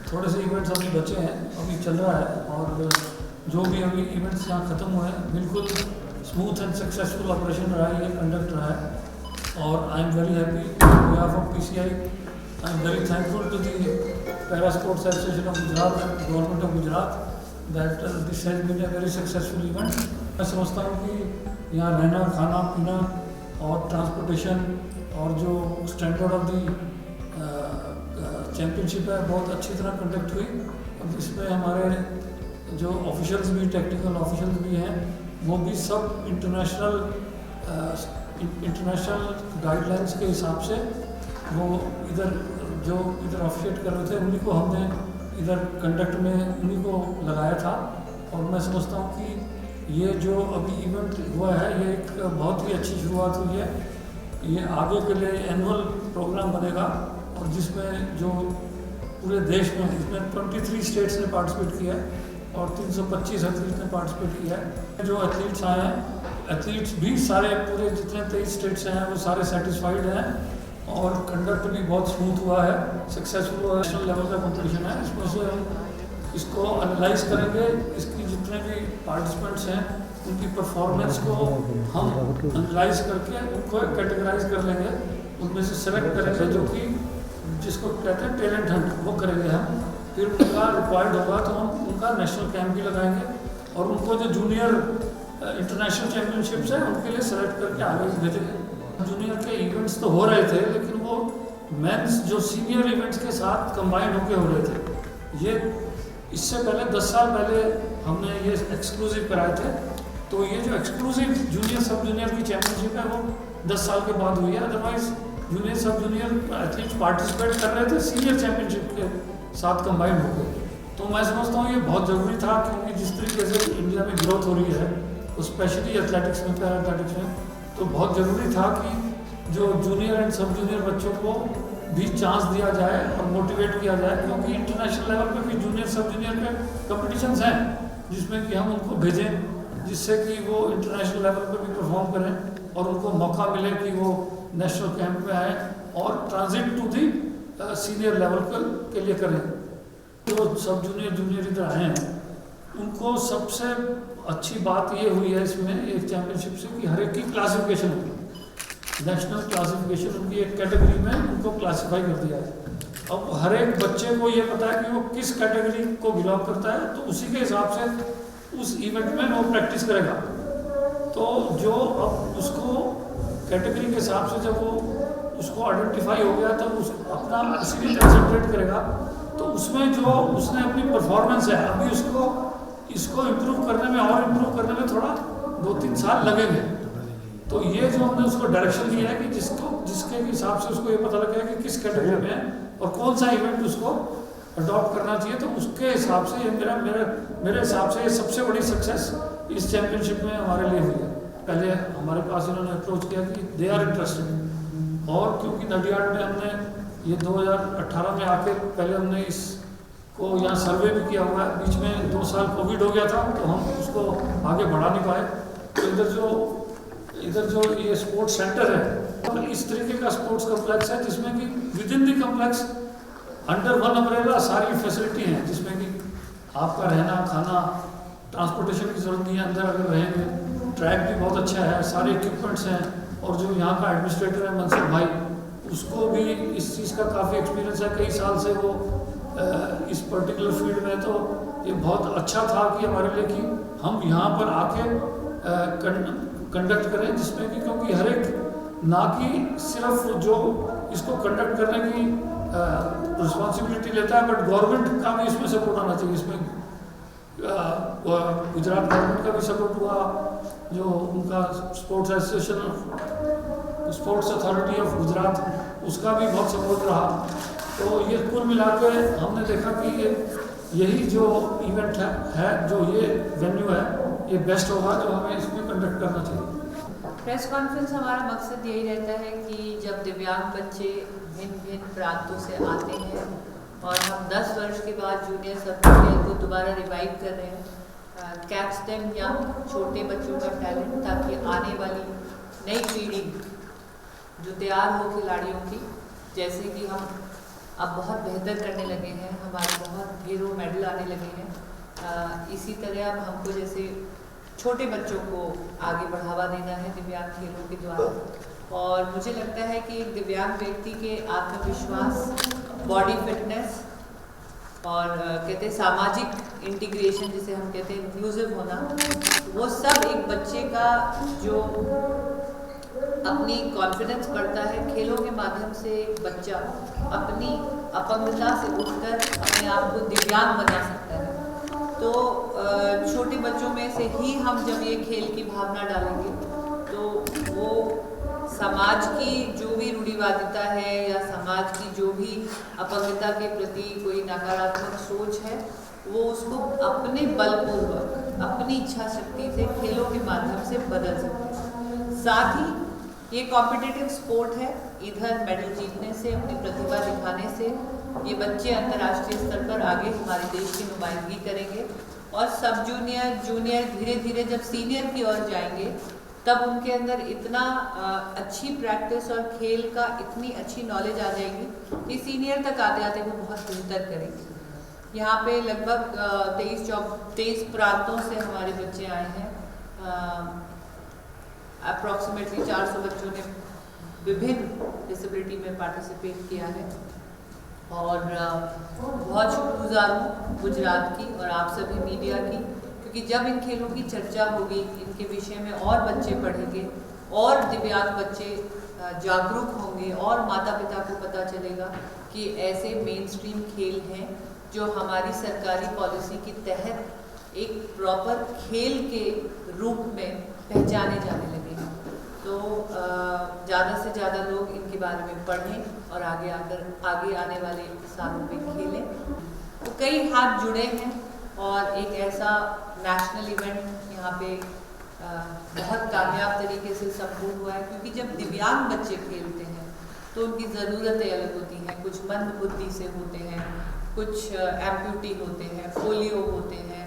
थोड़े से इवेंट्स अभी बचे हैं, अभी चल रहा है, और जो भी अभी इवेंट्स यहाँ ख़त्म हुए हैं बिल्कुल स्मूथ एंड सक्सेसफुल ऑपरेशन रहा है, ये कंडक्ट रहा है। और I am very happy on behalf of PCI, I am very thankful to the para sports association of Gujarat and government of Gujarat that this has been a very successful event. मैं समझता हूँ कि यहाँ रहना, खाना पीना और ट्रांसपोर्टेशन और जो स्टैंडर्ड ऑफ दी चैम्पियनशिप है बहुत अच्छी तरह कंडक्ट हुई। और इसमें हमारे जो ऑफिशियल्स भी, टेक्निकल ऑफिशियल्स भी हैं, वो भी सब इंटरनेशनल गाइडलाइंस के हिसाब से वो इधर ऑफिशिएट कर रहे थे, उन्हीं को हमने इधर कंडक्ट में उन्हीं को लगाया था। और मैं समझता हूँ कि ये जो अभी इवेंट हुआ है ये एक बहुत ही अच्छी शुरुआत हुई है। ये आगे के लिए एनुअल प्रोग्राम बनेगा, और जिसमें जो पूरे देश में, इसमें 23 स्टेट्स ने पार्टिसिपेट किया है और 325 एथलीट ने पार्टिसिपेट किया है। जो एथलीट्स आए हैं, एथलीट्स भी सारे पूरे जितने 23 स्टेट्स हैं वो सारे सेटिस्फाइड हैं, और कंडक्ट भी बहुत स्मूथ हुआ है, सक्सेसफुल हुआ है। नेशनल लेवल का कंपटीशन है, इसमें से हम इसको एनालाइज करेंगे, इसकी जितने भी पार्टिसिपेंट्स हैं उनकी परफॉर्मेंस को हम एनालाइज करके उनको कैटेगराइज कर लेंगे, उनमें से सेलेक्ट करेंगे जो कि जिसको कहते हैं टैलेंट हंट, वो करेंगे हम। फिर उनका रिक्वायर्ड होगा तो हम उनका नेशनल कैंप भी लगाएंगे, और उनको जो जूनियर इंटरनेशनल चैम्पियनशिप्स हैं उनके लिए सेलेक्ट करके आगे भेजेंगे। जूनियर के इवेंट्स तो हो रहे थे, लेकिन वो मेंस जो सीनियर इवेंट्स के साथ कंबाइन होके हो रहे थे। ये इससे पहले 10 साल पहले हमने ये एक्सक्लूसिव कराए थे, तो ये जो एक्सक्लूसिव जूनियर सब जूनियर की चैम्पियनशिप है वो 10 साल के बाद हुई है। अदरवाइज जूनियर सब जूनियर एथलीट्स पार्टिसिपेट कर रहे थे सीनियर चैम्पियनशिप के साथ कंबाइन हो गए। तो मैं समझता हूँ ये बहुत ज़रूरी था, क्योंकि जिस तरीके से इंडिया में ग्रोथ हो रही है, स्पेशली एथलेटिक्स में, पैरा एथलेटिक्स में, तो बहुत ज़रूरी था कि जो जूनियर एंड सब जूनियर बच्चों को भी चांस दिया जाए और मोटिवेट किया जाए, क्योंकि इंटरनेशनल लेवल पे भी जूनियर सब जूनियर के कॉम्पिटिशन्स हैं जिसमें कि हम उनको भेजें, जिससे कि वो इंटरनेशनल लेवल पे भी परफॉर्म करें और उनको मौका मिले कि वो नेशनल कैंप में आए और transit to the senior level के लिए करें। जो सब जूनियर इधर आए हैं उनको सबसे अच्छी बात ये हुई है इसमें एक चैम्पियनशिप से कि हर एक की क्लासिफिकेशन हुई, नेशनल क्लासिफिकेशन उनकी एक कैटेगरी में उनको क्लासिफाई कर दिया है। अब हर एक बच्चे को ये पता है कि वो किस कैटेगरी को बिलोंग करता है, तो उसी के हिसाब से उस इवेंट में वो प्रैक्टिस करेगा। तो जो अब उसको कैटेगरी के हिसाब से जब वो उसको आइडेंटिफाई हो गया तब उस अपना उसी में कंसंट्रेट करेगा, तो उसमें जो उसने अपनी परफॉर्मेंस है अभी इसको इम्प्रूव करने में और इम्प्रूव करने में थोड़ा 2-3 साल लगेंगे। तो ये जो हमने उसको डायरेक्शन दिया है कि जिसके हिसाब से उसको ये पता लगे कि किस कैटेगरी में है और कौन सा इवेंट उसको अडॉप्ट करना चाहिए, तो उसके हिसाब से ये मेरे हिसाब से ये सबसे बड़ी सक्सेस इस चैम्पियनशिप में हमारे लिए हुई है। पहले हमारे पास इन्होंने अप्रोच किया कि दे आर इंटरेस्टेड, और क्योंकि नडियाड में हमने ये 2018 में आके पहले हमने इसको यहाँ सर्वे भी किया हुआ है, बीच में 2 साल कोविड हो गया था तो हम उसको आगे बढ़ा नहीं पाए। तो इधर जो ये स्पोर्ट्स सेंटर है, तो इस तरीके का स्पोर्ट्स कॉम्प्लेक्स है जिसमें कि with in the complex under one umbrella सारी फैसिलिटी हैं, जिसमें कि आपका रहना, खाना, ट्रांसपोर्टेशन की जरूरत नहीं है, अंदर अगर रहेंगे, ट्रैक भी बहुत अच्छा है, सारे इक्विपमेंट्स हैं। और जो यहाँ का एडमिनिस्ट्रेटर है मनसुख भाई, उसको भी इस चीज़ का काफ़ी एक्सपीरियंस है, कई साल से वो इस पर्टिकुलर फील्ड में। तो ये बहुत अच्छा था कि हमारे लिए कि हम यहाँ पर आके कंडक्ट करें, जिसमें कि क्योंकि हर एक ना कि सिर्फ जो इसको कंडक्ट करने की रिस्पॉन्सिबिलिटी लेता है, बट गवर्नमेंट का भी इसमें सपोर्ट आना चाहिए। इसमें गुजरात गवर्नमेंट का भी सपोर्ट हुआ, जो उनका sports association, sports authority of Gujarat, उसका भी बहुत सपोर्ट रहा। तो ये कुल मिला के हमने देखा कि यही जो इवेंट है जो ये वेन्यू है, ये बेस्ट होगा जो हमें इसमें कंडक्ट करना चाहिए। प्रेस कॉन्फ्रेंस हमारा मकसद यही रहता है कि जब दिव्यांग बच्चे भिन्न भिन्न प्रांतों से आते हैं और हम 10 वर्ष के बाद जूनियर सब जूनियर को दोबारा रिवाइव कर रहे हैं, कैच देम यंग, छोटे बच्चों का टैलेंट, ताकि आने वाली नई पीढ़ी जो तैयार हो खिलाड़ियों की, जैसे कि हम अब बहुत बेहतर करने लगे हैं, हमारे बहुत ढेरों मेडल आने लगे हैं। इसी तरह अब हमको जैसे छोटे बच्चों को आगे बढ़ावा देना है दिव्यांग खेलों के द्वारा, और मुझे लगता है कि एक दिव्यांग व्यक्ति के आत्मविश्वास, बॉडी फिटनेस और कहते हैं सामाजिक इंटीग्रेशन जिसे हम कहते हैं इंक्लूसिव होना, वो सब एक बच्चे का जो अपनी कॉन्फिडेंस बढ़ता है, खेलों के माध्यम से बच्चा अपनी अपंगता से उठकर अपने आप को दिव्यांग बना सकता है। तो छोटे बच्चों में से ही हम जब ये खेल की भावना डालेंगे तो वो समाज की जो भी रूढ़िवादिता है या समाज की जो भी अपंगता के प्रति कोई नकारात्मक सोच है, वो उसको अपने बलपूर्वक अपनी इच्छा शक्ति से खेलों के माध्यम से बदल सकते हैं। साथ ही ये कॉम्पिटिटिव स्पोर्ट है, इधर मेडल जीतने से, अपनी प्रतिभा दिखाने से ये बच्चे अंतर्राष्ट्रीय स्तर पर आगे हमारे देश की नुमाइंदगी करेंगे, और सब जूनियर, जूनियर, धीरे धीरे जब सीनियर की ओर जाएंगे तब उनके अंदर इतना अच्छी प्रैक्टिस और खेल का इतनी अच्छी नॉलेज आ जाएगी कि सीनियर तक आते आते वो बहुत बेहतर करेंगे। यहाँ पे लगभग 23 प्रांतों से हमारे बच्चे आए हैं। अप्रॉक्सीमेटली 400 बच्चों ने विभिन्न डिसेबिलिटी में पार्टिसिपेट किया है, और बहुत शुक्रगुजार हूँ गुजरात की और आप सभी मीडिया की, क्योंकि जब इन खेलों की चर्चा होगी, इनके विषय में और बच्चे पढ़ेंगे और दिव्यांग बच्चे जागरूक होंगे और माता पिता को पता चलेगा कि ऐसे मेन स्ट्रीम खेल हैं जो हमारी सरकारी पॉलिसी के तहत एक प्रॉपर खेल के रूप में पहचाने जाने लगे हैं। तो ज़्यादा से ज़्यादा लोग इनके बारे में पढ़ें और आगे आने वाले सालों में खेलें। तो कई हाथ जुड़े हैं और एक ऐसा नेशनल इवेंट यहाँ पे बहुत कामयाब तरीके से संपूर्ण हुआ है, क्योंकि जब दिव्यांग बच्चे खेलते हैं तो उनकी ज़रूरतें अलग होती हैं। कुछ मंद बुद्धि से होते हैं, कुछ एम्प्यूटी होते हैं, पोलियो होते हैं,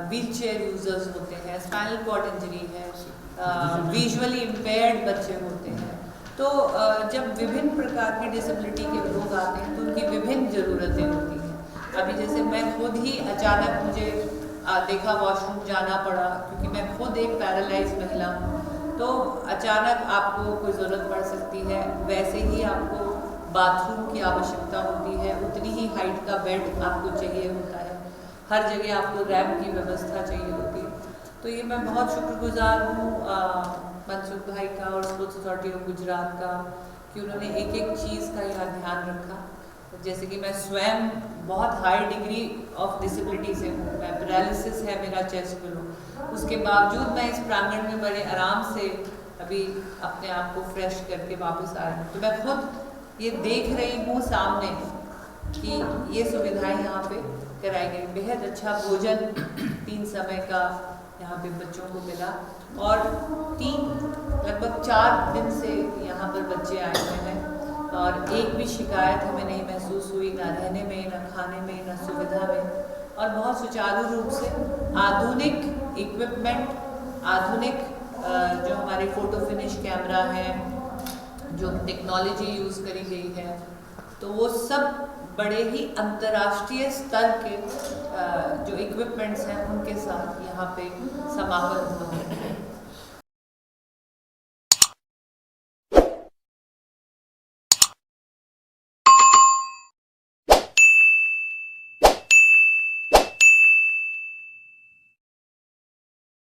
व्हील चेयर यूजर्स होते हैं, स्पाइनल कॉर्ड इंजरी है, विजुअली इम्पेयर्ड बच्चे होते हैं। तो जब विभिन्न प्रकार की डिसेबिलिटी के लोग आते हैं तो उनकी विभिन्न ज़रूरतें होती हैं। अभी जैसे मैं खुद ही अचानक मुझे देखा वॉशरूम जाना पड़ा, क्योंकि मैं खुद एक पैरालाइज महिला हूँ, तो अचानक आपको कोई ज़रूरत पड़ सकती है, वैसे ही आपको बाथरूम की आवश्यकता होती है, उतनी ही हाइट का बेड आपको चाहिए होता है, हर जगह आपको रैंप की व्यवस्था चाहिए होती है। तो ये मैं बहुत शुक्रगुजार हूँ मनसुख भाई का और स्पोर्ट्स अथॉरिटी ऑफ गुजरात का कि उन्होंने एक एक चीज़ का यहाँ ध्यान रखा। जैसे कि मैं स्वयं बहुत हाई डिग्री ऑफ डिसेबिलिटी से हूँ, मैं पैरालिसिस है मेरा चेस्ट बिलो, उसके बावजूद मैं इस प्रांगण में बड़े आराम से अभी अपने आप को फ्रेश करके वापस आया हूँ। तो मैं खुद ये देख रही हूँ सामने कि ये सुविधाएं यहाँ पे कराई गई। बेहद अच्छा भोजन 3 समय का यहाँ पे बच्चों को मिला, और लगभग 4 दिन से यहाँ पर बच्चे आए हुए हैं और एक भी शिकायत हमें नहीं महसूस हुई, ना रहने में, ना खाने में, ना सुविधा में, और बहुत सुचारू रूप से आधुनिक इक्विपमेंट, आधुनिक जो हमारे फोटो फिनिश कैमरा है, जो टेक्नोलॉजी यूज़ करी गई है, तो वो सब बड़े ही अंतर्राष्ट्रीय स्तर के जो इक्विपमेंट्स हैं उनके साथ यहाँ पे समापन हुआ है।